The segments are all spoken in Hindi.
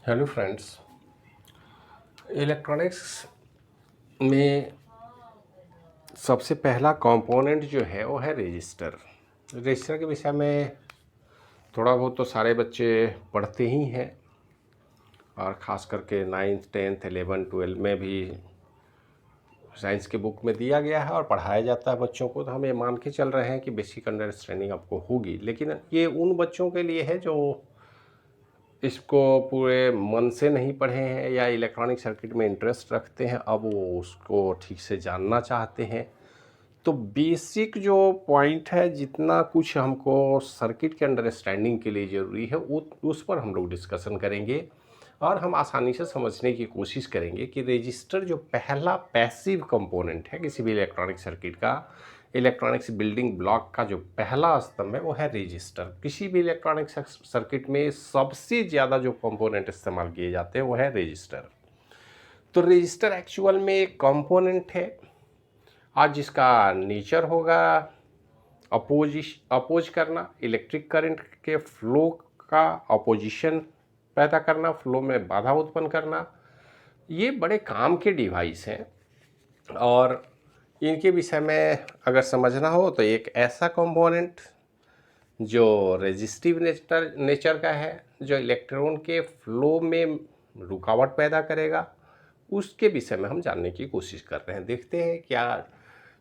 Hello friends. इलेक्ट्रॉनिक्स में सबसे पहला कंपोनेंट जो है वो है रजिस्टर। रजिस्टर के विषय में थोड़ा बहुत तो सारे बच्चे पढ़ते ही हैं, और ख़ास करके 9th 10th 11 12 में भी साइंस के बुक में दिया गया है और पढ़ाया जाता है बच्चों को। तो हम ये मान के चल रहे हैं कि बेसिक अंडरस्टैंडिंग आपको होगी, लेकिन ये उन बच्चों के लिए है जो इसको पूरे मन से नहीं पढ़े हैं या इलेक्ट्रॉनिक सर्किट में इंटरेस्ट रखते हैं, अब वो उसको ठीक से जानना चाहते हैं। तो बेसिक जो पॉइंट है, जितना कुछ हमको सर्किट के अंडरस्टैंडिंग के लिए ज़रूरी है वो उस पर हम लोग डिस्कशन करेंगे, और हम आसानी से समझने की कोशिश करेंगे कि रजिस्टर जो पहला पैसिव कंपोनेंट है किसी भी इलेक्ट्रॉनिक सर्किट का, इलेक्ट्रॉनिक्स बिल्डिंग ब्लॉक का जो पहला स्तंभ है वो है रजिस्टर। किसी भी इलेक्ट्रॉनिक सर्किट में सबसे ज़्यादा जो कंपोनेंट इस्तेमाल किए जाते हैं वो है रजिस्टर। तो रजिस्टर एक्चुअल में एक कंपोनेंट है आज जिसका नेचर होगा अपोज करना, इलेक्ट्रिक करंट के फ्लो का अपोजिशन पैदा करना, फ्लो में बाधा उत्पन्न करना। ये बड़े काम के डिवाइस हैं, और इनके विषय में अगर समझना हो तो एक ऐसा कंपोनेंट जो रेजिस्टिव नेचर का है, जो इलेक्ट्रॉन के फ्लो में रुकावट पैदा करेगा, उसके विषय में हम जानने की कोशिश कर रहे हैं। देखते हैं क्या।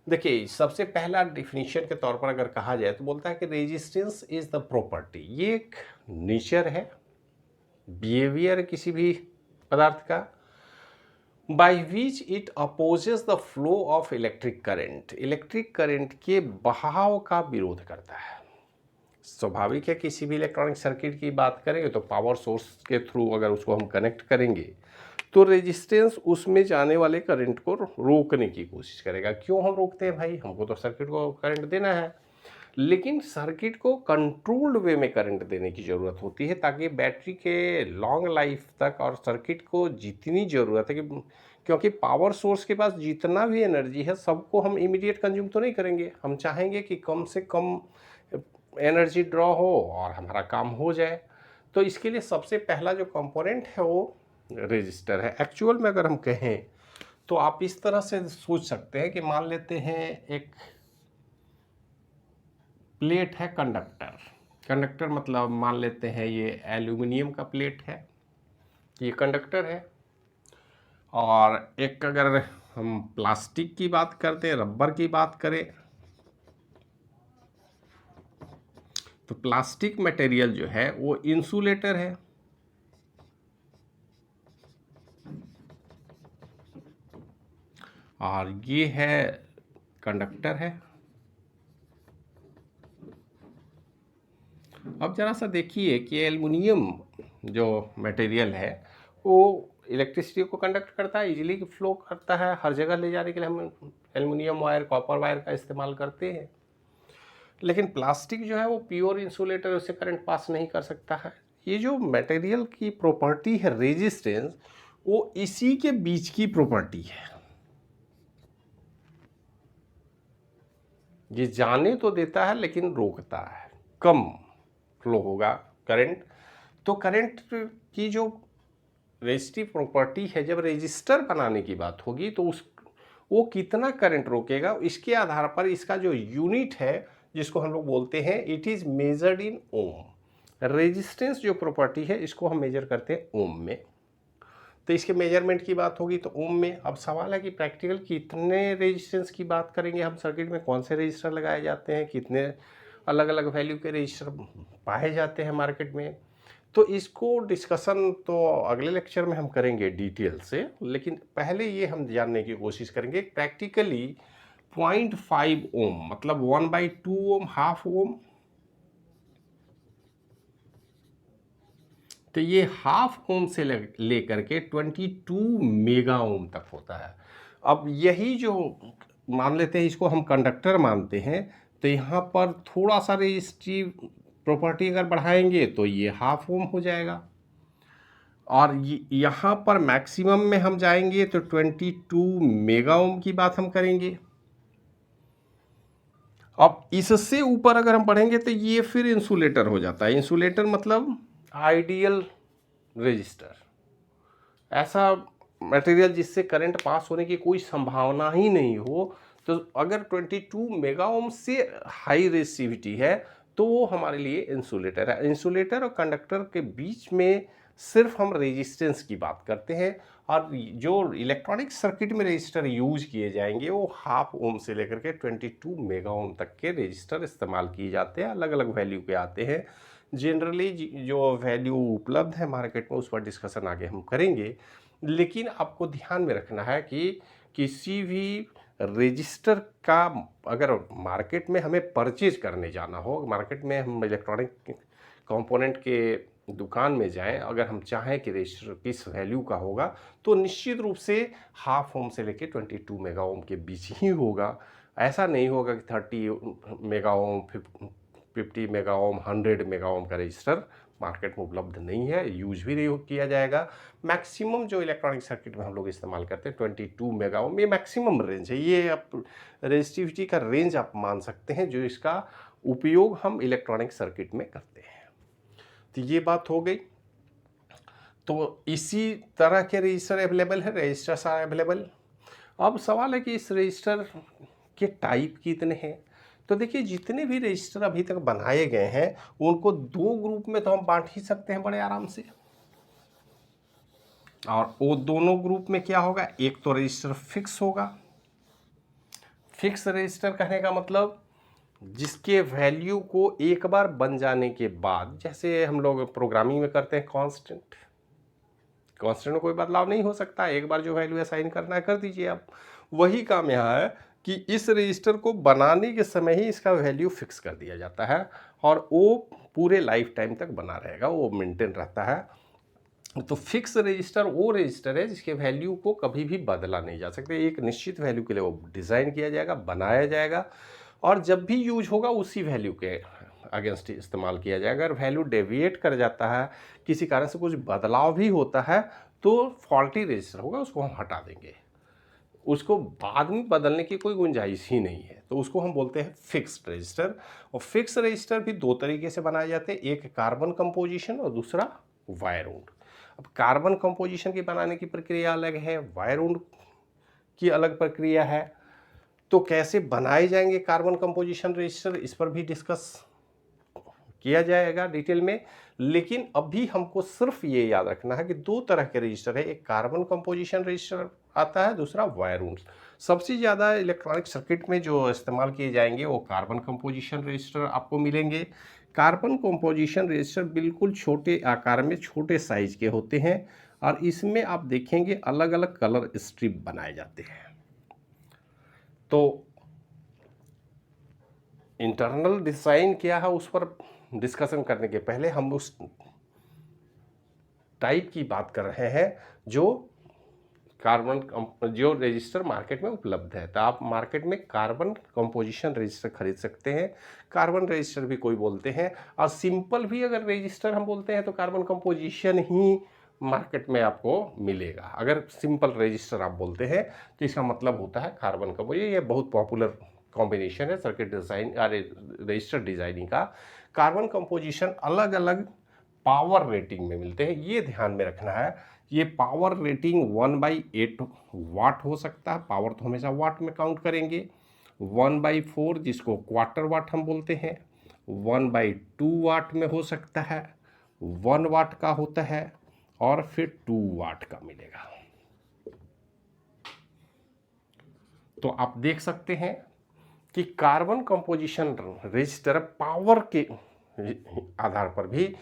देखिए, सबसे पहला डिफिनीशन के तौर पर अगर कहा जाए तो बोलता है कि रेजिस्टेंस इज द प्रॉपर्टी। ये एक नेचर है, बिहेवियर किसी भी पदार्थ का, by which it opposes the flow of electric current. Electric current के बहाव का विरोध करता है। स्वाभाविक है, किसी भी इलेक्ट्रॉनिक सर्किट की बात करेंगे तो पावर सोर्स के थ्रू अगर उसको हम कनेक्ट करेंगे तो रेजिस्टेंस उसमें जाने वाले करंट को रोकने की कोशिश करेगा। क्यों हम रोकते हैं भाई? हमको तो सर्किट को करंट देना है, लेकिन सर्किट को कंट्रोल्ड वे में करंट देने की ज़रूरत होती है, ताकि बैटरी के लॉन्ग लाइफ तक और सर्किट को जितनी ज़रूरत है क्योंकि पावर सोर्स के पास जितना भी एनर्जी है सबको हम इमीडिएट कंज्यूम तो नहीं करेंगे। हम चाहेंगे कि कम से कम एनर्जी ड्रॉ हो और हमारा काम हो जाए। तो इसके लिए सबसे पहला जो कंपोनेंट है वो रजिस्टर है। एक्चुअल में अगर हम कहें तो आप इस तरह से सोच सकते हैं कि मान लेते हैं एक प्लेट है, कंडक्टर मतलब मान लेते हैं ये एल्यूमिनियम का प्लेट है, ये कंडक्टर है। और एक अगर हम प्लास्टिक की बात करते हैं, रबर की बात करें, तो प्लास्टिक मटेरियल जो है वो इंसुलेटर है, और ये है कंडक्टर है। अब ज़रा सा देखिए कि एल्युमिनियम जो मटेरियल है वो इलेक्ट्रिसिटी को कंडक्ट करता है, इजीली फ्लो करता है। हर जगह ले जाने के लिए हम एल्युमिनियम वायर, कॉपर वायर का इस्तेमाल करते हैं। लेकिन प्लास्टिक जो है वो प्योर इंसुलेटर, उससे करंट पास नहीं कर सकता है। ये जो मटेरियल की प्रॉपर्टी है रेजिस्टेंस, वो इसी के बीच की प्रॉपर्टी है। ये जाने तो देता है लेकिन रोकता है, कम फ्लो होगा करंट। तो करंट की जो रेजिस्टिव प्रॉपर्टी है, जब रेजिस्टर बनाने की बात होगी तो वो कितना करंट रोकेगा, इसके आधार पर इसका जो यूनिट है जिसको हम लोग बोलते हैं, it is measured in ohm. Resistance जो प्रॉपर्टी है इसको हम मेजर करते हैं ओम में। तो इसके मेजरमेंट की बात होगी तो ओम में। अब सवाल है कि प्रैक्टिकल कितने रेजिस्टेंस की बात करेंगे हम सर्किट में, कौन से रजिस्टर लगाए जाते हैं, कितने अलग अलग वैल्यू के रजिस्टर पाए जाते हैं मार्केट में। तो इसको डिस्कशन तो अगले लेक्चर में हम करेंगे डिटेल से, लेकिन पहले ये हम जानने की कोशिश करेंगे प्रैक्टिकली 0.5 ओम मतलब 1/2 ओम, हाफ ओम। तो ये हाफ ओम से लेकर के 22 मेगा ओम तक होता है। अब यही जो मान लेते हैं, इसको हम कंडक्टर मानते हैं, तो यहाँ पर थोड़ा सा रेजिस्टिव प्रॉपर्टी अगर बढ़ाएंगे तो ये हाफ ओम हो जाएगा, और यहाँ पर मैक्सिमम में हम जाएंगे तो 22 मेगा ओम की बात हम करेंगे। अब इससे ऊपर अगर हम बढ़ेंगे तो ये फिर इंसुलेटर हो जाता है। इंसुलेटर मतलब आइडियल रेजिस्टर। ऐसा मटेरियल जिससे करंट पास होने की कोई संभावना ही नहीं हो, तो अगर 22 मेगा ओम से हाई रेसिस्टिविटी है तो वो हमारे लिए इंसुलेटर है। इंसुलेटर और कंडक्टर के बीच में सिर्फ हम रेजिस्टेंस की बात करते हैं, और जो इलेक्ट्रॉनिक सर्किट में रजिस्टर यूज किए जाएंगे वो हाफ ओम से लेकर के 22 मेगा ओम तक के रजिस्टर इस्तेमाल किए जाते हैं। अलग अलग वैल्यू के आते हैं। जनरली जो वैल्यू उपलब्ध है मार्केट में उस पर डिस्कशन आगे हम करेंगे, लेकिन आपको ध्यान में रखना है कि किसी भी रजिस्टर का अगर मार्केट में हमें परचेज करने जाना हो, मार्केट में हम इलेक्ट्रॉनिक कंपोनेंट के दुकान में जाएं, अगर हम चाहें कि रजिस्टर किस वैल्यू का होगा, तो निश्चित रूप से हाफ ओम से लेके 22 मेगा ओम के बीच ही होगा। ऐसा नहीं होगा कि 30 mega ohm, 50 mega ohm, 100 mega ohm का रजिस्टर मार्केट में उपलब्ध नहीं है, यूज भी नहीं किया जाएगा। मैक्सिमम जो इलेक्ट्रॉनिक सर्किट में हम लोग इस्तेमाल करते हैं 22 मेगा ओम, ये मैक्सिमम रेंज है। ये आप रेजिस्टिविटी का रेंज आप मान सकते हैं जो इसका उपयोग हम इलेक्ट्रॉनिक सर्किट में करते हैं। तो ये बात हो गई। तो इसी तरह के रजिस्टर अवेलेबल है, रजिस्टर्स आर अवेलेबल। अब सवाल है कि इस रजिस्टर के टाइप कितने हैं। तो देखिए, जितने भी रजिस्टर अभी तक बनाए गए हैं उनको दो ग्रुप में तो हम बांट ही सकते हैं बड़े आराम से। और वो दोनों ग्रुप में क्या होगा, एक तो रजिस्टर फिक्स होगा। फिक्स रजिस्टर कहने का मतलब जिसके वैल्यू को एक बार बन जाने के बाद, जैसे हम लोग प्रोग्रामिंग में करते हैं कांस्टेंट में कोई बदलाव नहीं हो सकता, एक बार जो वैल्यू असाइन करना है कर दीजिए आप। वही काम यहाँ है कि इस रजिस्टर को बनाने के समय ही इसका वैल्यू फिक्स कर दिया जाता है और वो पूरे लाइफ टाइम तक बना रहेगा, वो मेंटेन रहता है। तो फिक्स रजिस्टर वो रजिस्टर है जिसके वैल्यू को कभी भी बदला नहीं जा सकता। एक निश्चित वैल्यू के लिए वो डिज़ाइन किया जाएगा, बनाया जाएगा, और जब भी यूज होगा उसी वैल्यू के अगेंस्ट इस्तेमाल किया जाएगा। अगर वैल्यू डेविएट कर जाता है, किसी कारण से कुछ बदलाव भी होता है, तो फॉल्टी रजिस्टर होगा, उसको हम हटा देंगे। उसको बाद में बदलने की कोई गुंजाइश ही नहीं है, तो उसको हम बोलते हैं फिक्स्ड रजिस्टर। और फिक्स रजिस्टर भी दो तरीके से बनाए जाते हैं, एक कार्बन कंपोजिशन और दूसरा वायर वुंड। अब कार्बन कंपोजिशन की बनाने की प्रक्रिया अलग है, वायर वुंड की अलग प्रक्रिया है। तो कैसे बनाए जाएंगे कार्बन कंपोजिशन रजिस्टर, इस पर भी डिस्कस किया जाएगा डिटेल में। लेकिन अभी हमको सिर्फ ये याद रखना है कि दो तरह के रजिस्टर है, एक कार्बन कंपोजिशन रजिस्टर आता है, दूसरा वायर वुंड। सबसे ज़्यादा इलेक्ट्रॉनिक सर्किट में जो इस्तेमाल किए जाएंगे वो कार्बन कंपोजिशन रजिस्टर आपको मिलेंगे। कार्बन कंपोजिशन रजिस्टर बिल्कुल छोटे आकार में, छोटे साइज के होते हैं, और इसमें आप देखेंगे अलग अलग कलर स्ट्रिप बनाए जाते हैं। तो इंटरनल डिज़ाइन क्या है उस पर डिस्कशन करने के पहले हम उस टाइप की बात कर रहे हैं जो जो रजिस्टर मार्केट में उपलब्ध है। तो आप मार्केट में कार्बन कंपोजिशन रजिस्टर खरीद सकते हैं। कार्बन रजिस्टर भी कोई बोलते हैं, और सिंपल भी अगर रजिस्टर हम बोलते हैं तो कार्बन कंपोजिशन ही मार्केट में आपको मिलेगा। अगर सिंपल रजिस्टर आप बोलते हैं तो इसका मतलब होता है कार्बन कंपोजिशन। ये बहुत पॉपुलर कॉम्बिनेशन है सर्किट डिज़ाइन रजिस्टर डिज़ाइनिंग का। कार्बन कंपोजिशन अलग अलग पावर रेटिंग में मिलते हैं, ये ध्यान में रखना है। ये पावर रेटिंग 1/8 वाट हो सकता है, पावर तो हमेशा वाट में काउंट करेंगे। 1/4 जिसको क्वार्टर वाट हम बोलते हैं, 1/2 वाट में हो सकता है, 1 वाट का होता है, और फिर 2 वाट का मिलेगा। तो आप देख सकते हैं कि कार्बन कंपोजिशन रजिस्टर पावर के आधार पर भी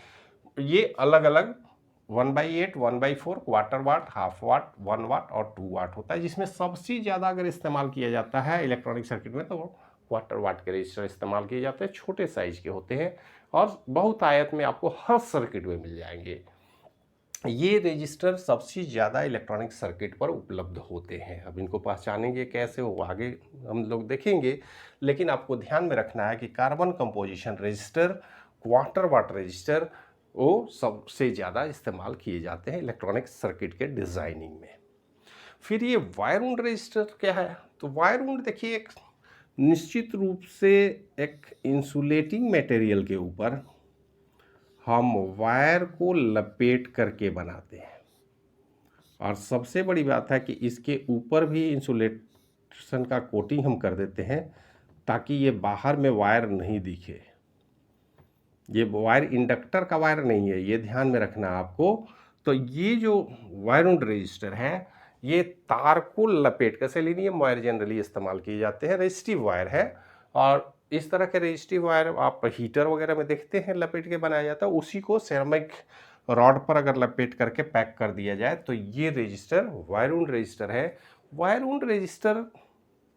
ये अलग अलग 1/8, 1/4, क्वार्टर वाट, हाफ वाट, 1 वाट और 2 वाट होता है, जिसमें सबसे ज़्यादा अगर इस्तेमाल किया जाता है इलेक्ट्रॉनिक सर्किट में तो क्वार्टर वाट के रजिस्टर इस्तेमाल किए जाते हैं। छोटे साइज के होते हैं और बहुत आयत में आपको हर सर्किट में मिल जाएंगे। ये रजिस्टर सबसे ज़्यादा इलेक्ट्रॉनिक सर्किट पर उपलब्ध होते हैं। अब इनको पहचानेंगे कैसे वो आगे हम लोग देखेंगे, लेकिन आपको ध्यान में रखना है कि कार्बन कंपोजिशन रजिस्टर, क्वार्टर वाट रजिस्टर वो सबसे ज़्यादा इस्तेमाल किए जाते हैं इलेक्ट्रॉनिक सर्किट के डिज़ाइनिंग में। फिर ये वायर वुंड रजिस्टर क्या है, तो वायर वुंड देखिए एक निश्चित रूप से एक इंसुलेटिंग मटेरियल के ऊपर हम वायर को लपेट करके बनाते हैं, और सबसे बड़ी बात है कि इसके ऊपर भी इंसुलेशन का कोटिंग हम कर देते हैं ताकि ये बाहर में वायर नहीं दिखे। ये वायर इंडक्टर का वायर नहीं है, ये ध्यान में रखना आपको। तो ये जो वायर उंड रजिस्टर है ये तार को लपेट कर, सेलेनियम वायर जनरली इस्तेमाल किए जाते हैं, रेजिस्टिव वायर है। और इस तरह के रेजिस्टिव वायर आप हीटर वगैरह में देखते हैं लपेट के बनाया जाता है, उसी को सेरेमिक रॉड पर अगर लपेट करके पैक कर दिया जाए तो ये रजिस्टर वायर उंड रजिस्टर है। वायर उंड रजिस्टर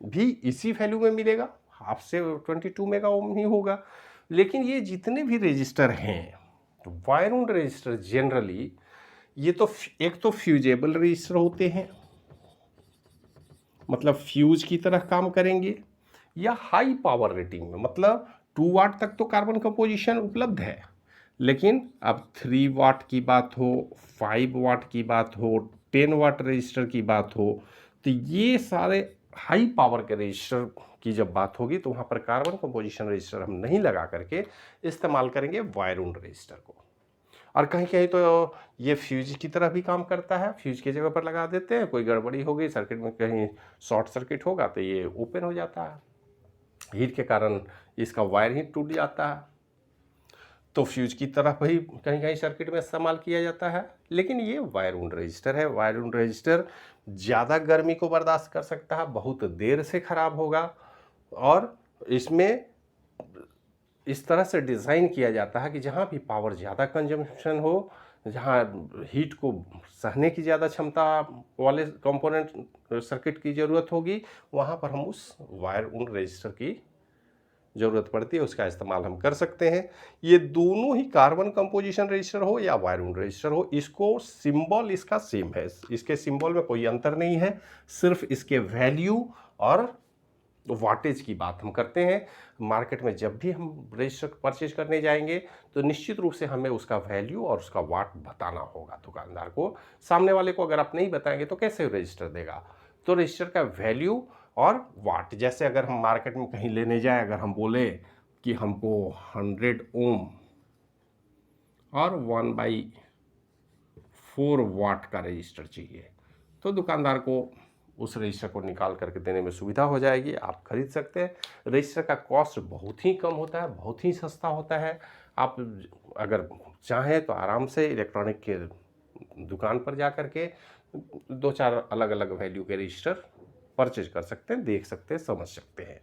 भी इसी वैल्यू में मिलेगा, हाफ से 22 मेगा ओम ही होगा। लेकिन ये जितने भी रजिस्टर हैं तो वायर उंड रजिस्टर जनरली ये तो एक तो फ्यूजेबल रजिस्टर होते हैं, मतलब फ्यूज की तरह काम करेंगे, या हाई पावर रेटिंग में, मतलब 2 वाट तक तो कार्बन कंपोजिशन उपलब्ध है। लेकिन अब 3 वाट की बात हो, 5 वाट की बात हो, 10 वाट रजिस्टर की बात हो, तो ये सारे हाई पावर के रजिस्टर की जब बात होगी तो वहाँ पर कार्बन कंपोजिशन रजिस्टर हम नहीं लगा करके इस्तेमाल करेंगे वायर उंड रजिस्टर को। और कहीं कहीं तो ये फ्यूज की तरह भी काम करता है, फ्यूज की जगह पर लगा देते हैं, कोई गड़बड़ी हो गई सर्किट में, कहीं शॉर्ट सर्किट होगा तो ये ओपन हो जाता है, हीट के कारण इसका वायर ही टूट जाता है, तो फ्यूज की तरह भी कहीं कहीं सर्किट में इस्तेमाल किया जाता है। लेकिन ये वायर उंड रजिस्टर है, वायर उंड रजिस्टर ज़्यादा गर्मी को बर्दाश्त कर सकता है, बहुत देर से ख़राब होगा, और इसमें इस तरह से डिज़ाइन किया जाता है कि जहाँ भी पावर ज़्यादा कंजम्पशन हो, जहाँ हीट को सहने की ज़्यादा क्षमता वाले कंपोनेंट सर्किट की ज़रूरत होगी, वहाँ पर हम उस वायर उंड रजिस्टर की ज़रूरत पड़ती है, उसका इस्तेमाल हम कर सकते हैं। ये दोनों ही कार्बन कंपोजिशन रजिस्टर हो या वायर उंड रजिस्टर हो, इसको सिंबल इसका सेम है, इसके सिंबल में कोई अंतर नहीं है, सिर्फ इसके वैल्यू और वाटेज की बात हम करते हैं। मार्केट में जब भी हम रजिस्टर परचेज करने जाएंगे तो निश्चित रूप से हमें उसका वैल्यू और उसका वाट बताना होगा दुकानदार को। सामने वाले को अगर आप नहीं बताएंगे तो कैसे रजिस्टर देगा? तो रजिस्टर का वैल्यू और वाट, जैसे अगर हम मार्केट में कहीं लेने जाए, अगर हम बोले कि हमको 100 ओम और 1/4 वाट का रजिस्टर चाहिए, तो दुकानदार को उस रजिस्टर को निकाल करके देने में सुविधा हो जाएगी, आप खरीद सकते हैं। रजिस्टर का कॉस्ट बहुत ही कम होता है, बहुत ही सस्ता होता है। आप अगर चाहें तो आराम से इलेक्ट्रॉनिक के दुकान पर जा कर के 2-4 अलग अलग वैल्यू के रजिस्टर परचेज कर सकते हैं, देख सकते हैं, समझ सकते हैं।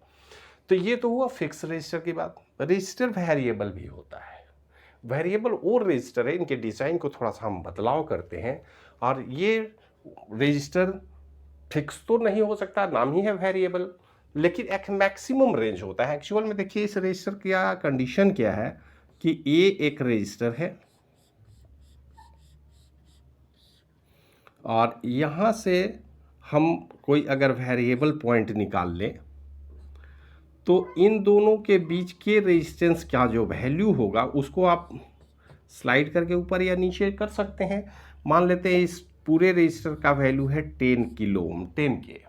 तो ये तो हुआ फिक्स रजिस्टर की बात। रजिस्टर वेरिएबल भी होता है, वेरिएबल और रजिस्टर है, इनके डिज़ाइन को थोड़ा सा हम बदलाव करते हैं। और ये रजिस्टर फिक्स तो नहीं हो सकता, नाम ही है वेरिएबल, लेकिन एक मैक्सिमम रेंज होता है। एक्चुअल में देखिए इस रजिस्टर का कंडीशन क्या है कि ए एक रजिस्टर है और यहाँ से हम कोई अगर वेरिएबल पॉइंट निकाल लें तो इन दोनों के बीच के रेजिस्टेंस का जो वैल्यू होगा उसको आप स्लाइड करके ऊपर या नीचे कर सकते हैं। मान लेते हैं इस पूरे रजिस्टर का वैल्यू है 10 किलो ओम, 10 के।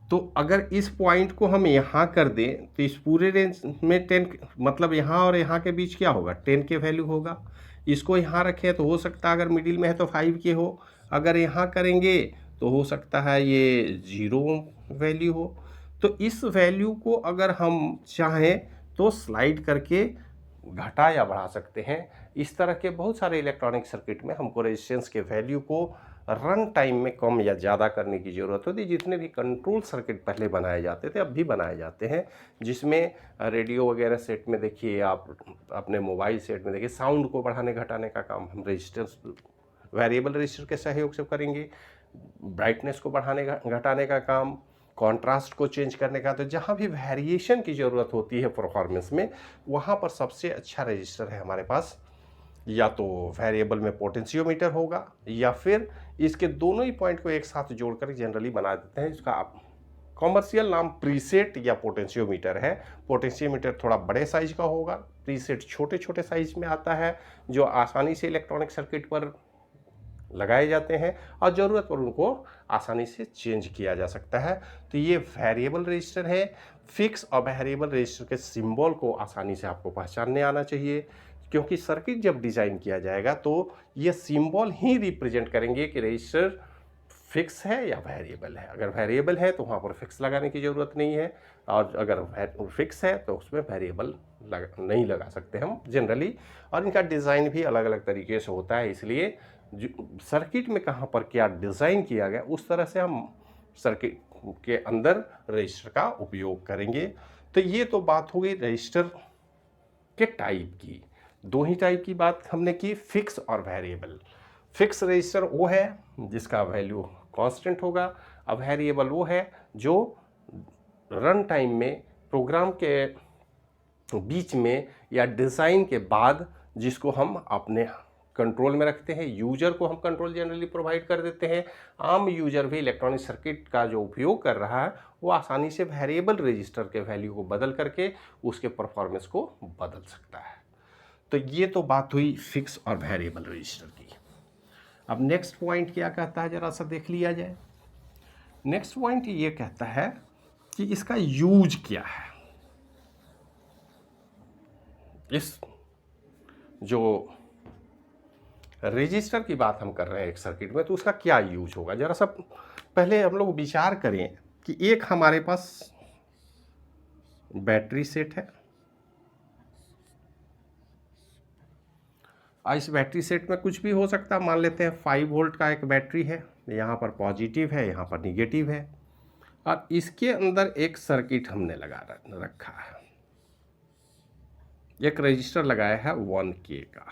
तो अगर इस पॉइंट को हम यहाँ कर दें तो इस पूरे रेंज में 10, मतलब यहाँ और यहाँ के बीच क्या होगा, 10 के वैल्यू होगा। इसको यहाँ रखें तो हो सकता है अगर मिडिल में है तो 5 के हो, अगर यहाँ करेंगे तो हो सकता है ये 0 वैल्यू हो। तो इस वैल्यू को अगर हम चाहें तो स्लाइड करके घटा या बढ़ा सकते हैं। इस तरह के बहुत सारे इलेक्ट्रॉनिक सर्किट में हमको रेजिस्टेंस के वैल्यू को रन टाइम में कम या ज़्यादा करने की ज़रूरत होती है। जितने भी कंट्रोल सर्किट पहले बनाए जाते थे, अब भी बनाए जाते हैं, जिसमें रेडियो वगैरह सेट में देखिए, आप अपने मोबाइल सेट में देखिए, साउंड को बढ़ाने घटाने का काम हम रेजिस्टेंस वेरिएबल रजिस्टर के सहयोग से करेंगे। ब्राइटनेस को बढ़ाने घटाने का काम, कॉन्ट्रास्ट को चेंज करने का, तो जहाँ भी वेरिएशन की ज़रूरत होती है परफॉर्मेंस में, वहाँ पर सबसे अच्छा रजिस्टर है हमारे पास, या तो वेरिएबल में पोटेंशियोमीटर होगा या फिर इसके दोनों ही पॉइंट को एक साथ जोड़कर जनरली बना देते हैं। इसका कॉमर्शियल नाम प्रीसेट या पोटेंशियोमीटर है। पोटेंशियोमीटर थोड़ा बड़े साइज का होगा, प्रीसेट छोटे छोटे साइज में आता है, जो आसानी से इलेक्ट्रॉनिक सर्किट पर लगाए जाते हैं और ज़रूरत पर उनको आसानी से चेंज किया जा सकता है। तो ये वेरिएबल रजिस्टर है। फिक्स और वेरिएबल रजिस्टर के सिंबल को आसानी से आपको पहचानने आना चाहिए। क्योंकि सर्किट जब डिज़ाइन किया जाएगा तो ये सिंबल ही रिप्रेजेंट करेंगे कि रजिस्टर फिक्स है या वेरिएबल है। अगर वेरिएबल है तो वहाँ पर फिक्स लगाने की ज़रूरत नहीं है, और अगर फिक्स है तो उसमें वेरिएबल नहीं लगा सकते हम जनरली। और इनका डिज़ाइन भी अलग अलग तरीके से होता है, इसलिए सर्किट में कहाँ पर क्या डिज़ाइन किया गया उस तरह से हम सर्किट के अंदर रजिस्टर का उपयोग करेंगे। तो ये तो बात हो गई रजिस्टर के टाइप की। दो ही टाइप की बात हमने की, फिक्स और वेरिएबल। फिक्स रजिस्टर वो है जिसका वैल्यू कांस्टेंट होगा, अब वेरिएबल वो है जो रन टाइम में प्रोग्राम के बीच में या डिज़ाइन के बाद जिसको हम अपने कंट्रोल में रखते हैं। यूजर को हम कंट्रोल जनरली प्रोवाइड कर देते हैं। आम यूजर भी इलेक्ट्रॉनिक सर्किट का जो उपयोग कर रहा है वो आसानी से वेरिएबल रजिस्टर के वैल्यू को बदल करके उसके परफॉर्मेंस को बदल सकता है। तो ये तो बात हुई फिक्स और वेरिएबल रजिस्टर की। अब नेक्स्ट पॉइंट क्या कहता है, जरा सा देख लिया जाए। नेक्स्ट पॉइंट ये कहता है कि इसका यूज क्या है। इस जो रजिस्टर की बात हम कर रहे हैं एक सर्किट में, तो उसका क्या यूज होगा, जरा सा पहले हम लोग विचार करें कि एक हमारे पास बैटरी सेट है। इस बैटरी सेट में कुछ भी हो सकता है, मान लेते हैं 5 वोल्ट का एक बैटरी है, यहाँ पर पॉजिटिव है, यहाँ पर निगेटिव है, और इसके अंदर एक सर्किट हमने लगा रखा है, एक रजिस्टर लगाया है 1K का।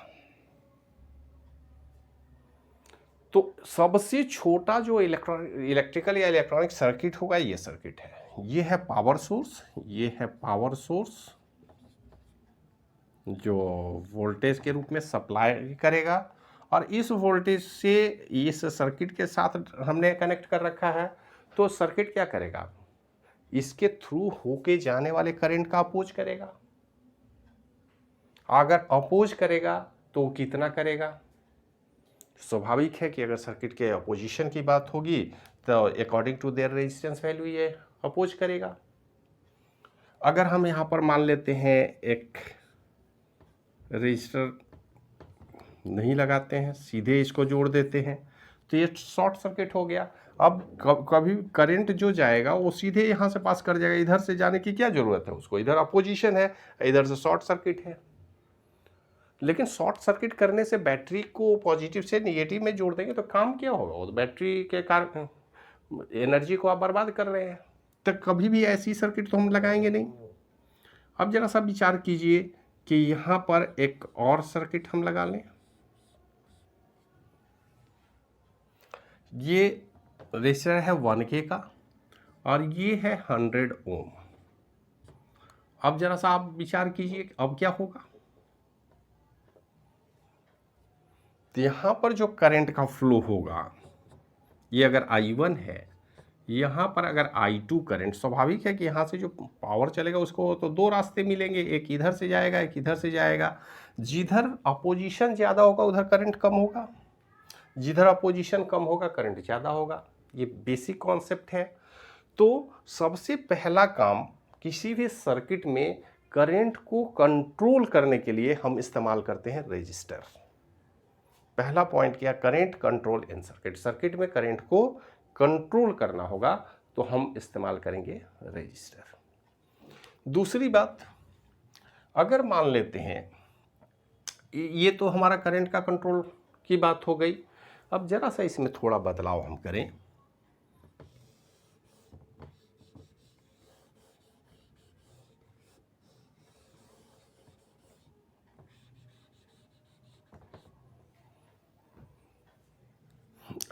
तो सबसे छोटा जो इलेक्ट्रिकल या इलेक्ट्रॉनिक सर्किट होगा ये सर्किट है। ये है पावर सोर्स, ये है पावर सोर्स जो वोल्टेज के रूप में सप्लाई करेगा, और इस वोल्टेज से इस सर्किट के साथ हमने कनेक्ट कर रखा है। तो सर्किट क्या करेगा, इसके थ्रू होके जाने वाले करंट का अपोज करेगा। अगर अपोज करेगा तो कितना करेगा, स्वाभाविक है कि अगर सर्किट के अपोजिशन की बात होगी तो according to their resistance value ये अपोज करेगा। अगर हम यहाँ पर मान लेते हैं एक रजिस्टर नहीं लगाते हैं, सीधे इसको जोड़ देते हैं, तो ये शॉर्ट सर्किट हो गया। अब कभी करंट जो जाएगा वो सीधे यहाँ से पास कर जाएगा, इधर से जाने की क्या ज़रूरत है उसको, इधर अपोजिशन है, इधर से शॉर्ट सर्किट है। लेकिन शॉर्ट सर्किट करने से बैटरी को पॉजिटिव से निगेटिव में जोड़ देंगे तो काम क्या होगा, वो तो बैटरी के कारण एनर्जी को आप बर्बाद कर रहे हैं। तो कभी भी ऐसी सर्किट तो हम लगाएंगे नहीं। अब जरा सा विचार कीजिए कि यहाँ पर एक और सर्किट हम लगा लें। ये रेजिस्टर है 1K का और ये है 100 ओम। अब जरा सा आप विचार कीजिए अब क्या होगा। तो यहाँ पर जो करंट का फ्लो होगा, ये अगर I1 है, यहाँ पर अगर I2 करंट, स्वाभाविक है कि यहाँ से जो पावर चलेगा उसको तो दो रास्ते मिलेंगे, एक इधर से जाएगा, एक इधर से जाएगा। जिधर अपोजिशन ज़्यादा होगा उधर करंट कम होगा, जिधर अपोजिशन कम होगा करंट ज़्यादा होगा। ये बेसिक कॉन्सेप्ट है। तो सबसे पहला काम किसी भी सर्किट में करंट को कंट्रोल करने के लिए हम इस्तेमाल करते हैं रजिस्टर। पहला पॉइंट क्या, करंट कंट्रोल इन सर्किट। सर्किट में करंट को कंट्रोल करना होगा तो हम इस्तेमाल करेंगे रजिस्टर। दूसरी बात, अगर मान लेते हैं ये तो हमारा करंट का कंट्रोल की बात हो गई। अब जरा सा इसमें थोड़ा बदलाव हम करें।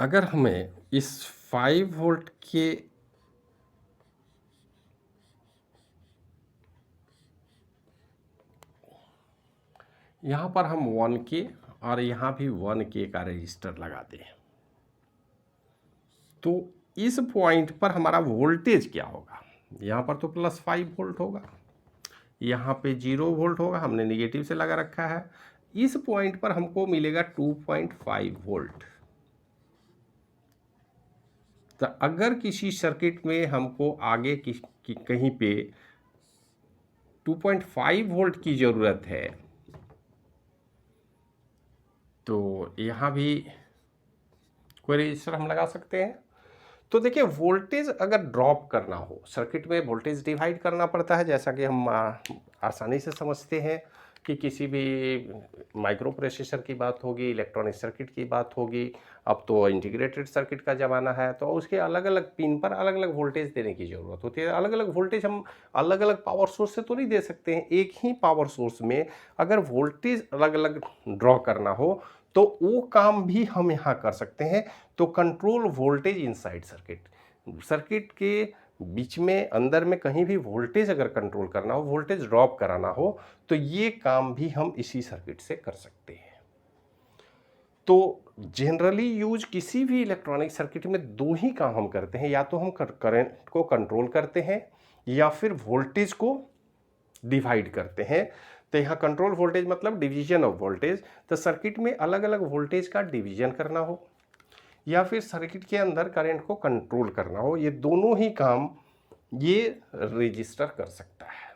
अगर हमें इस 5 वोल्ट के यहाँ पर हम 1K और यहाँ भी 1K का रजिस्टर लगा दें, तो इस पॉइंट पर हमारा वोल्टेज क्या होगा। यहाँ पर तो +5 वोल्ट होगा, यहाँ पे 0 वोल्ट होगा, हमने निगेटिव से लगा रखा है। इस पॉइंट पर हमको मिलेगा 2.5 वोल्ट। तो अगर किसी सर्किट में हमको आगे कहीं पे 2.5 वोल्ट की ज़रूरत है तो यहाँ भी कोई रजिस्टर हम लगा सकते हैं। तो देखिए, वोल्टेज अगर ड्रॉप करना हो, सर्किट में वोल्टेज डिवाइड करना पड़ता है, जैसा कि हम आसानी से समझते हैं कि किसी भी माइक्रो प्रोसेसर की बात होगी, इलेक्ट्रॉनिक सर्किट की बात होगी, अब तो इंटीग्रेटेड सर्किट का ज़माना है, तो उसके अलग अलग पिन पर अलग अलग वोल्टेज देने की ज़रूरत होती है। अलग अलग वोल्टेज हम अलग अलग पावर सोर्स से तो नहीं दे सकते हैं। एक ही पावर सोर्स में अगर वोल्टेज अलग अलग ड्रॉ करना हो तो वो काम भी हम यहाँ कर सकते हैं। तो control voltage inside circuit, circuit के बीच में अंदर में कहीं भी वोल्टेज अगर कंट्रोल करना हो, वोल्टेज ड्रॉप कराना हो, तो ये काम भी हम इसी सर्किट से कर सकते हैं। तो जनरली यूज किसी भी इलेक्ट्रॉनिक सर्किट में दो ही काम हम करते हैं, या तो हम करंट को कंट्रोल करते हैं या फिर वोल्टेज को डिवाइड करते हैं। तो यहाँ कंट्रोल वोल्टेज मतलब डिवीजन ऑफ वोल्टेज। तो सर्किट में अलग अलग वोल्टेज का डिवीजन करना हो या फिर सर्किट के अंदर करंट को कंट्रोल करना हो, ये दोनों ही काम ये रजिस्टर कर सकता है।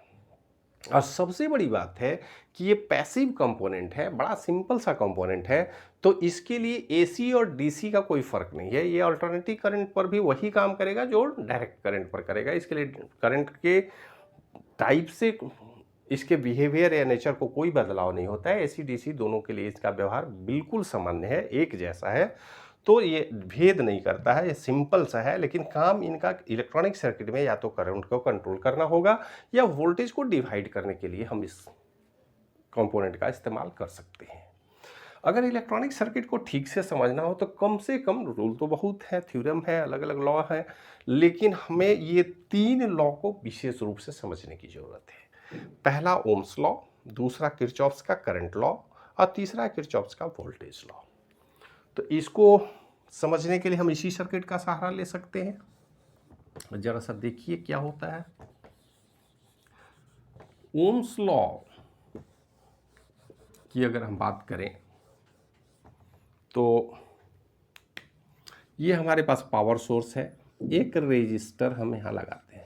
और सबसे बड़ी बात है कि ये पैसिव कंपोनेंट है, बड़ा सिंपल सा कंपोनेंट है, तो इसके लिए एसी और डीसी का कोई फर्क नहीं है। ये अल्टरनेटिव करंट पर भी वही काम करेगा जो डायरेक्ट करंट पर करेगा। इसके लिए करंट के टाइप से इसके बिहेवियर या नेचर को कोई बदलाव नहीं होता है। एसी डीसी दोनों के लिए इसका व्यवहार बिल्कुल सामान्य है, एक जैसा है। तो ये भेद नहीं करता है, ये सिंपल सा है। लेकिन काम इनका इलेक्ट्रॉनिक सर्किट में या तो करंट को कंट्रोल करना होगा या वोल्टेज को डिवाइड करने के लिए हम इस कंपोनेंट का इस्तेमाल कर सकते हैं। अगर इलेक्ट्रॉनिक सर्किट को ठीक से समझना हो तो कम से कम रूल तो बहुत है, थ्योरम है, अलग अलग लॉ है, लेकिन हमें ये तीन लॉ को विशेष रूप से समझने की जरूरत है। पहला ओम्स लॉ, दूसरा किरचॉफ्स का करंट लॉ और तीसरा किरचॉफ्स का वोल्टेज लॉ। तो इसको समझने के लिए हम इसी सर्किट का सहारा ले सकते हैं। जरा सा देखिए क्या होता है। ओम्स लॉ की अगर हम बात करें तो ये हमारे पास पावर सोर्स है, एक रेजिस्टर हम यहां लगाते हैं।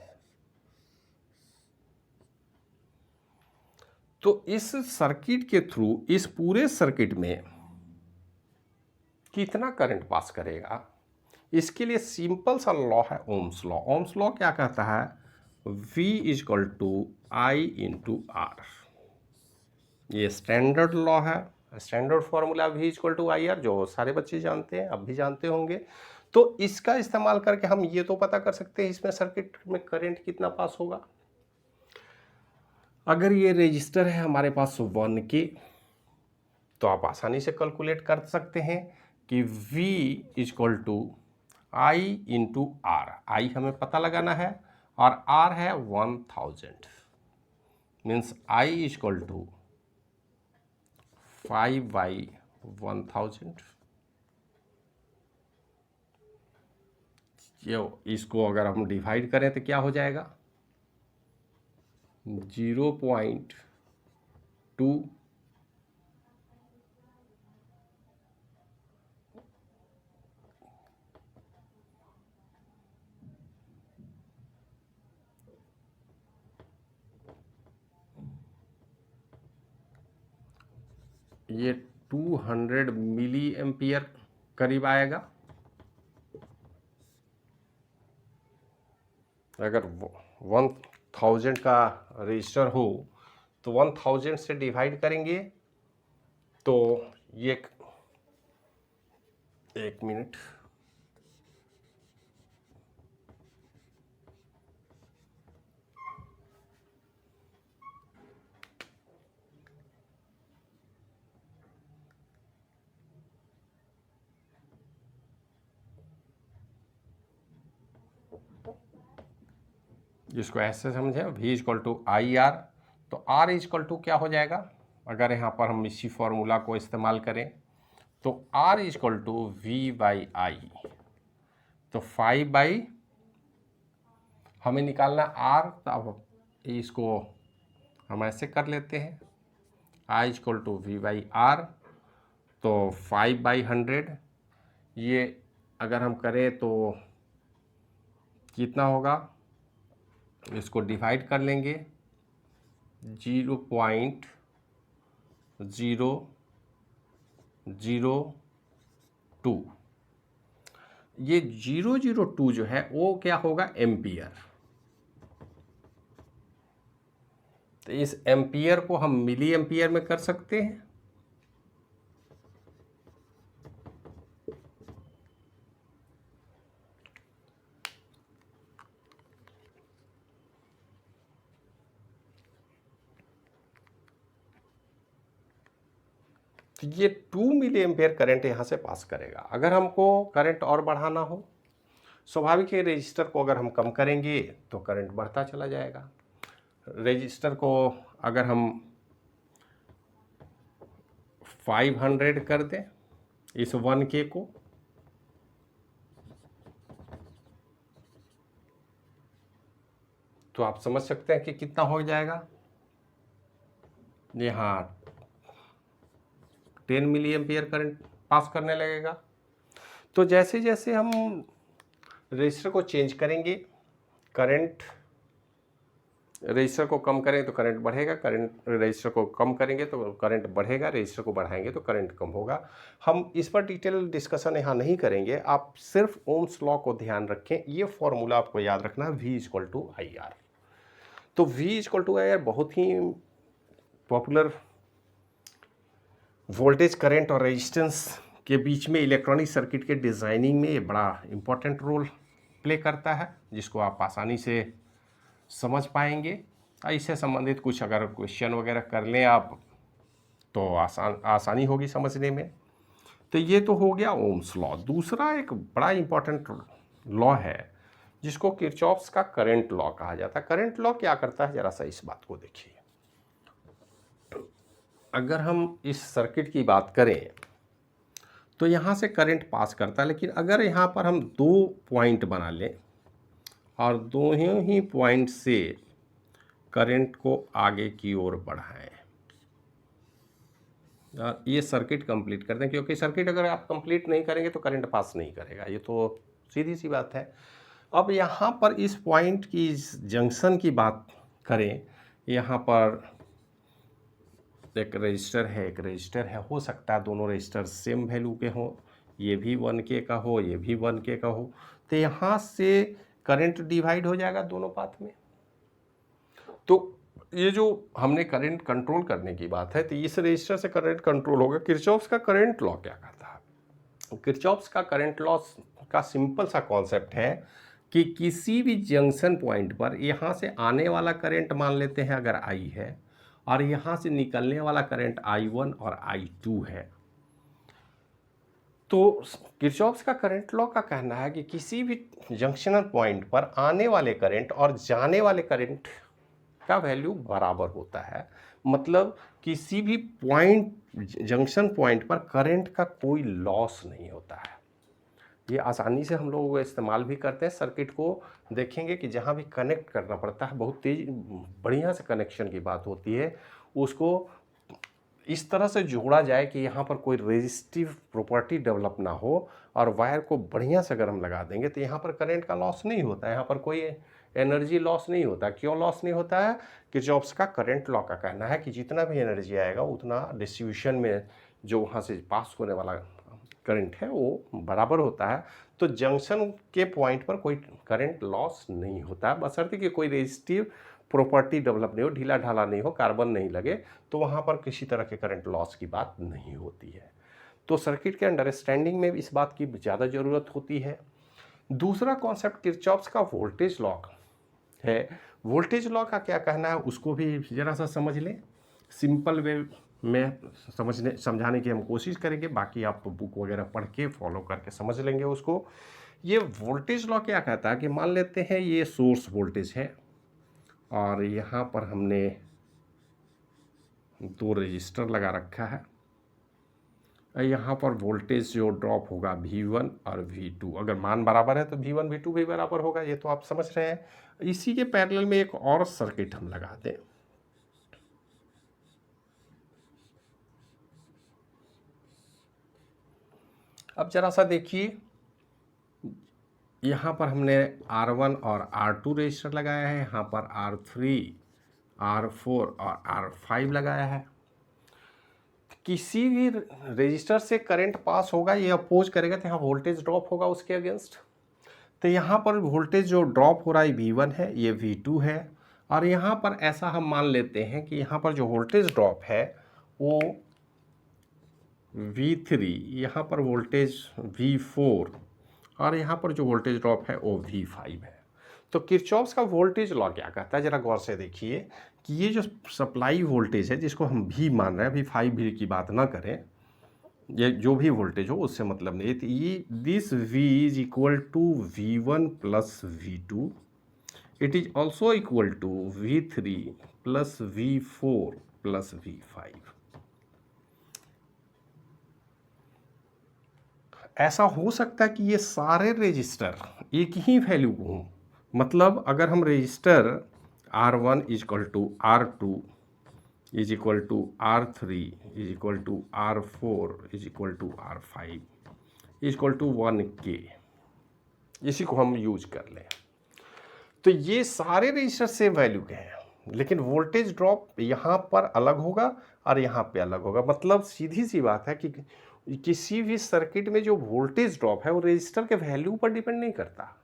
तो इस सर्किट के थ्रू इस पूरे सर्किट में कितना करंट पास करेगा, इसके लिए सिंपल सा लॉ है ओम्स लॉ। ओम्स लॉ क्या कहता है? V is equal to I into R. ये स्टैंडर्ड लॉ है, standard formula V is equal to I R, जो सारे बच्चे जानते हैं, अब भी जानते होंगे। तो इसका इस्तेमाल करके हम ये तो पता कर सकते हैं इसमें सर्किट में करंट कितना पास होगा। अगर ये रजिस्टर है हमारे पास 1 के, तो आप आसानी से कैलकुलेट कर सकते हैं कि V is equal to I into R. I हमें पता लगाना है और आर है 1000, मीन्स आई इजक्वल टू 5/1000। इसको अगर हम डिवाइड करें तो क्या हो जाएगा? 0.2 ये 200 मिली एम्पियर करीब आएगा। अगर 1000 का रजिस्टर हो तो 1000 से डिवाइड करेंगे तो ये एक मिनट, जिसको ऐसे समझे V is equal to I R. तो R इजक्वल टू क्या हो जाएगा? अगर यहाँ पर हम इसी फॉर्मूला को इस्तेमाल करें तो R इजक्वल टू V/I। तो 5 हमें निकालना R, तो अब इसको हम ऐसे कर लेते हैं, I इजक्वल टू V/R। तो 5/100 ये अगर हम करें तो कितना होगा? इसको डिवाइड कर लेंगे, 0.000 002, ये 002 जो है वो क्या होगा, एम्पियर। तो इस एम्पियर को हम मिली एम्पियर में कर सकते हैं। तो ये 2 मिली एम्पियर करंट यहाँ से पास करेगा। अगर हमको करंट और बढ़ाना हो, स्वाभाविक है रेजिस्टर को अगर हम कम करेंगे तो करंट बढ़ता चला जाएगा। रेजिस्टर को अगर हम 500 कर दें इस 1K को, तो आप समझ सकते हैं कि कितना हो जाएगा। यहाँ 10 मिली एम्पियर करंट पास करने लगेगा। तो जैसे जैसे हम रेजिस्टर को चेंज करेंगे, करंट, रेजिस्टर को कम करें तो करंट बढ़ेगा, करंट, रेजिस्टर को कम करेंगे तो करंट बढ़ेगा, रेजिस्टर को बढ़ाएंगे तो करंट कम होगा। हम इस पर डिटेल डिस्कशन यहाँ नहीं करेंगे, आप सिर्फ ओम्स लॉ को ध्यान रखें। ये फॉर्मूला आपको याद रखना, V=IR। तो V=IR बहुत ही पॉपुलर वोल्टेज, करंट और रेजिस्टेंस के बीच में इलेक्ट्रॉनिक सर्किट के डिज़ाइनिंग में ये बड़ा इम्पोर्टेंट रोल प्ले करता है, जिसको आप आसानी से समझ पाएंगे। इससे संबंधित कुछ अगर क्वेश्चन वगैरह कर लें आप तो आसानी होगी समझने में। तो ये तो हो गया ओम्स लॉ। दूसरा एक बड़ा इम्पोर्टेंट लॉ है जिसको किरचॉफ्स का करंट लॉ कहा जाता है। करंट लॉ क्या करता है, ज़रा सा इस बात को देखिए। अगर हम इस सर्किट की बात करें तो यहाँ से करंट पास करता है, लेकिन अगर यहाँ पर हम 2 पॉइंट बना लें और दोनों ही पॉइंट से करंट को आगे की ओर बढ़ाएं, ये सर्किट कंप्लीट कर दें, क्योंकि सर्किट अगर आप कंप्लीट नहीं करेंगे तो करंट पास नहीं करेगा, ये तो सीधी सी बात है। अब यहाँ पर इस पॉइंट की, इस जंक्शन की बात करें, यहाँ पर एक रजिस्टर है, एक रजिस्टर है, हो सकता है दोनों रजिस्टर सेम वैल्यू के हों, ये भी 1K का हो, ये भी 1K का हो, तो यहाँ से करंट डिवाइड हो जाएगा दोनों पाथ में। तो ये जो हमने करंट कंट्रोल करने की बात है, तो इस रजिस्टर से करंट कंट्रोल होगा। किरचॉफ्स का करंट लॉ क्या कहता है? किरचॉफ्स का करंट लॉ का सिंपल सा कॉन्सेप्ट है कि किसी भी जंक्शन पॉइंट पर यहाँ से आने वाला करंट मान लेते हैं अगर I है, और यहाँ से निकलने वाला करंट I1 और I2 है, तो किरचॉफ्स का करंट लॉ का कहना है कि किसी भी जंक्शनल पॉइंट पर आने वाले करंट और जाने वाले करंट का वैल्यू बराबर होता है। मतलब किसी भी पॉइंट, जंक्शन पॉइंट पर करंट का कोई लॉस नहीं होता है। ये आसानी से हम लोग इस्तेमाल भी करते हैं। सर्किट को देखेंगे कि जहाँ भी कनेक्ट करना पड़ता है, बहुत तेज बढ़िया से कनेक्शन की बात होती है, उसको इस तरह से जोड़ा जाए कि यहाँ पर कोई रेजिस्टिव प्रॉपर्टी डेवलप ना हो, और वायर को बढ़िया से अगर हम लगा देंगे तो यहाँ पर करंट का लॉस नहीं होता है, यहाँ पर कोई एनर्जी लॉस नहीं होता। क्यों लॉस नहीं होता है? किरचॉफ्स का करंट लॉ का कहना है कि जितना भी एनर्जी आएगा उतना डिस्ट्रीब्यूशन में जो वहाँ से पास होने वाला करंट है वो बराबर होता है। तो जंक्शन के पॉइंट पर कोई करंट लॉस नहीं होता है, बशर्ते कि कोई रेजिस्टिव प्रॉपर्टी डेवलप नहीं हो, ढीला ढाला नहीं हो, कार्बन नहीं लगे, तो वहाँ पर किसी तरह के करंट लॉस की बात नहीं होती है। तो सर्किट के अंडरस्टैंडिंग में इस बात की ज़्यादा ज़रूरत होती है। दूसरा कॉन्सेप्ट किरचॉफ्स का वोल्टेज लॉ है। वोल्टेज लॉ का क्या कहना है उसको भी ज़रा सा समझ लें। सिंपल वे में समझाने की हम कोशिश करेंगे, बाकी आप बुक वगैरह पढ़ के फॉलो करके समझ लेंगे उसको। ये वोल्टेज लॉ क्या कहता है कि मान लेते हैं ये सोर्स वोल्टेज है और यहाँ पर हमने 2 रजिस्टर लगा रखा है। यहाँ पर वोल्टेज जो ड्रॉप होगा V1 और V2, अगर मान बराबर है तो V1 V2 भी बराबर होगा, ये तो आप समझ रहे हैं। इसी के पैरेलल में एक और सर्किट हम लगा दें। अब जरा सा देखिए, यहाँ पर हमने R1 और R2 रजिस्टर लगाया है, यहाँ पर R3, R4 और R5 लगाया है। किसी भी रजिस्टर से करंट पास होगा, ये अपोज करेगा तो यहाँ वोल्टेज ड्रॉप होगा उसके अगेंस्ट। तो यहाँ पर वोल्टेज जो ड्रॉप हो रहा है V1 है, ये V2 है, और यहाँ पर ऐसा हम मान लेते हैं कि यहाँ पर जो वोल्टेज ड्रॉप है वो V3, यहाँ पर वोल्टेज V4, और यहाँ पर जो वोल्टेज ड्रॉप है वो V5 है। तो किरचॉफ्स का वोल्टेज लॉ क्या कहता है, ज़रा गौर से देखिए कि ये जो सप्लाई वोल्टेज है जिसको हम V मान रहे हैं, अभी 5 V की बात ना करें, ये जो भी वोल्टेज हो उससे मतलब नहीं, तो ये this V is equal to V1 plus V2, it is also equal to V3 plus V4 plus V5। ऐसा हो सकता है कि ये सारे रजिस्टर एक ही वैल्यू को हों, मतलब अगर हम register R1 is equal to R2 is equal to R3 is equal to R4 is equal to R5 is equal to 1K, इसी को हम यूज कर लें, तो ये सारे रजिस्टर सेम वैल्यू के हैं, लेकिन वोल्टेज ड्रॉप यहाँ पर अलग होगा और यहाँ पे अलग होगा। मतलब सीधी सी बात है कि किसी भी सर्किट में जो वोल्टेज ड्रॉप है वो रजिस्टर के वैल्यू पर डिपेंड नहीं करता,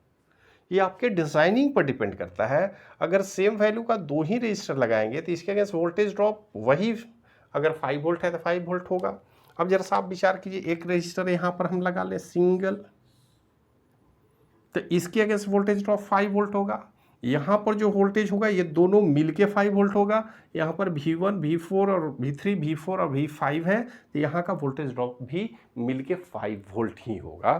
ये आपके डिज़ाइनिंग पर डिपेंड करता है। अगर सेम वैल्यू का 2 ही रजिस्टर लगाएंगे तो इसके अगेंस्ट वोल्टेज ड्रॉप वही, अगर 5 वोल्ट है तो 5 वोल्ट होगा। अब जरा सा आप विचार कीजिए, एक रजिस्टर यहाँ पर हम लगा लें सिंगल, तो इसके अगेंस्ट वोल्टेज ड्रॉप 5 वोल्ट होगा। यहाँ पर जो वोल्टेज होगा ये दोनों मिलके 5 वोल्ट होगा। यहाँ पर V1 V4 और V3 V4 और V5 है, तो यहाँ का वोल्टेज ड्रॉप भी मिलके 5 वोल्ट ही होगा।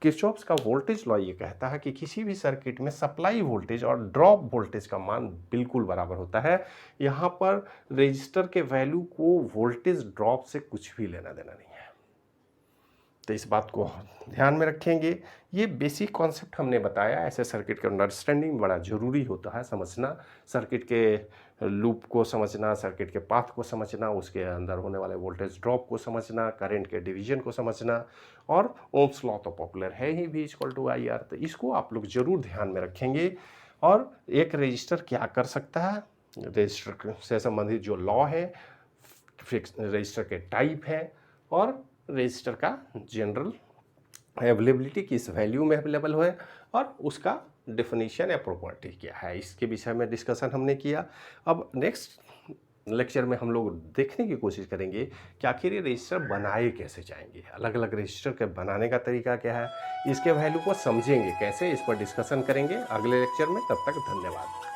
किरचॉफ्स का वोल्टेज लॉ ये कहता है कि किसी भी सर्किट में सप्लाई वोल्टेज और ड्रॉप वोल्टेज का मान बिल्कुल बराबर होता है। यहाँ पर रजिस्टर के वैल्यू को वोल्टेज ड्रॉप से कुछ भी लेना देना नहीं है, तो इस बात को ध्यान में रखेंगे। ये बेसिक कॉन्सेप्ट हमने बताया, ऐसे सर्किट का अंडरस्टैंडिंग बड़ा ज़रूरी होता है समझना, सर्किट के लूप को समझना, सर्किट के पाथ को समझना, उसके अंदर होने वाले वोल्टेज ड्रॉप को समझना, करंट के डिवीजन को समझना, और ओम्स लॉ तो पॉपुलर है ही, V इक्वल टू IR, तो इसको आप लोग ज़रूर ध्यान में रखेंगे। और एक रजिस्टर क्या कर सकता है, रजिस्टर से संबंधित जो लॉ है, फिक्स रजिस्टर के टाइप है, और रजिस्टर का जनरल अवेलेबिलिटी किस वैल्यू में अवेलेबल है, और उसका डेफिनेशन या प्रॉपर्टी क्या है, इसके विषय में डिस्कशन हमने किया। अब नेक्स्ट लेक्चर में हम लोग देखने की कोशिश करेंगे कि आखिर ये रजिस्टर बनाए कैसे जाएंगे, अलग अलग रजिस्टर के बनाने का तरीका क्या है, इसके वैल्यू को समझेंगे कैसे, इस पर डिस्कशन करेंगे अगले लेक्चर में। तब तक धन्यवाद।